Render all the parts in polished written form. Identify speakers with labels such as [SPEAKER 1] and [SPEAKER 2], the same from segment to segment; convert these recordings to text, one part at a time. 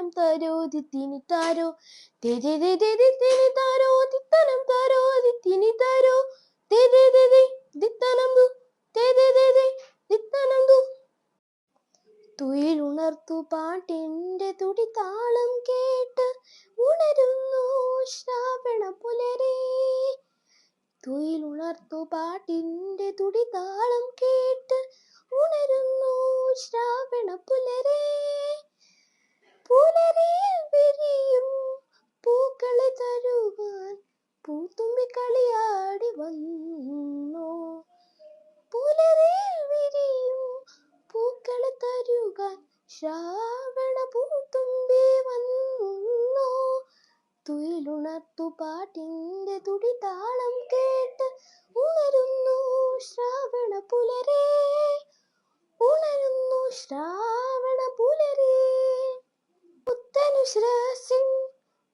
[SPEAKER 1] ദിത്തനം തരോ ദിത്തിനി താരോ ദേ ദേ ദേ ദേ ദിത്തിനി താരോ ദിത്തനം തരോ ദിത്തിനി താരോ ദേ ദേ ദേ ദേ ദിത്തനം ദു ദേ ദേ ദേ ദേ ദിത്തനം ദു. തുയിലുണർത്തു പാട്ടിൻ്റെ തുടിതാളം കേട്ട് ഉണരുന്നു ശ്രാവണ പുലരേ. തുയിലുണർത്തു പാട്ടിൻ്റെ തുടിതാളം കേട്ട് ഉണരുന്നു ശ്രാവണ പുലരേ. പുലരിയിൽ വിരിയും പൂക്കളെ തരുവാൻ പൂത്തുമ്പി കളിയാടി വന്നു. പുലരിയിൽ വിരിയും പൂക്കളെ തരുവാൻ ശ്രാവണ പൂത്തുമ്പി വന്നു. തുയിലുണർത്തു പാട്ടിൻ്റെ തുടിതാളം കേട്ട് ഉണരുന്നു ശ്രാവണ പുലരേ. ഉണരുന്നു ശ്രാവണ പുലരേ. പുത്തനുശ്വാസിൻ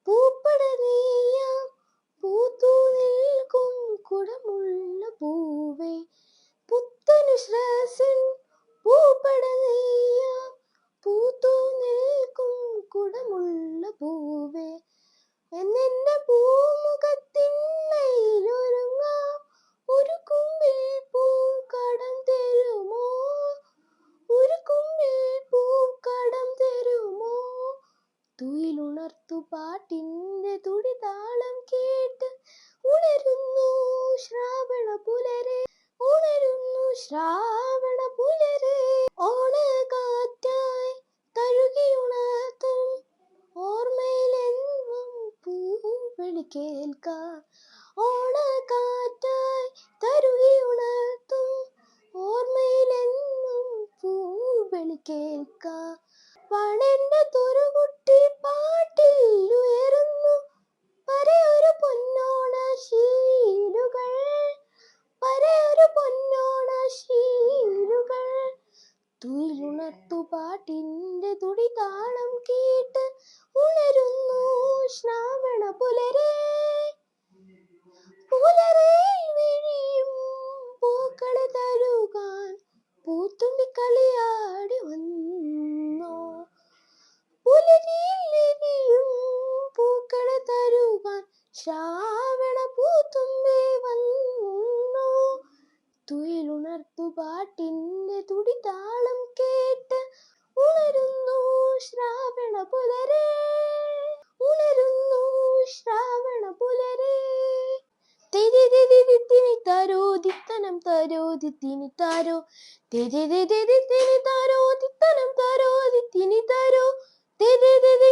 [SPEAKER 1] പൂപ്പട നെയ്യാം പൂത്തു നിൽക്കും കുടമുള്ള പൂവേ. പുത്തനുശ്വാസിൻ പൂപ്പട നെയ്യാം പൂത്തു നിൽക്കും കുടമുള്ള പൂവേ. എന്നെൻ്റെ പൂമുഖത്തിണ്ണയിലൊരുങ്ങാം ഒരു കുമ്പിൽ പൂക്കടം തരുമോ. ഒരു കുമ്പിൽ പൂക്കടം തരുമോ. തുയിലുണർത്തു പാട്ടിൻ്റെ തുടിതാളം കേട്ട് ഉണരുന്നു ശ്രാവണ പുലരേ. ഉണരുന്നു ശ്രാവണ പുലരേ. ഓണക്കാറ്റായി തഴുകിയുണർത്തും ഓർമ്മയിലെന്നും പൂവിളി കേൾക്കാം. ഓണക്കാറ്റായി തഴുകിയുണർത്തും ഓർമ്മയിലെന്നും പൂവിളി കേൾക്കാം. പണെൻ്റെ തുറുകുട്ടി പാട്ടിൽ ഉയരുന്നു പരയൊരു പൊന്നോണ ശീലുകൾ. പരയൊരു പൊന്നോണ ശീലുകൾ. തുയിലുണർത്തു പാട്ടിൻ്റെ തുടിതാളം കേട്ട് ഉണരുന്നു ശ്രാവണ പുലരേ. പുലരിയിൽ വിരിയും പൂക്കളെ തരുവാൻ പൂത്തുമ്പി കളിയാടി വന്നു. പുലരിയിൽ വിരിയും പൂക്കളെ തരുവാൻ ശ്രാവണ പൂത്തുമ്പി വന്നു. തുയിലുണർത്തു പാട്ടിൻ്റെ തുടിതാളം കേട്ട് ഉണരുന്നു ശ്രാവണ പുലരേ. ഉണരുന്നു ശ്രാവണ പുലരേ. ദേ ദേ ദേ ദേ ദിത്തിനി താരോ ദിത്തനം താരോ ദിത്തിനി താരോ ദേ ദേ ദേ ദേ ദിത്തിനി താരോ ദിത്തനം താരോ ദിത്തിനി താരോ ദേ ദേ ദേ ദേ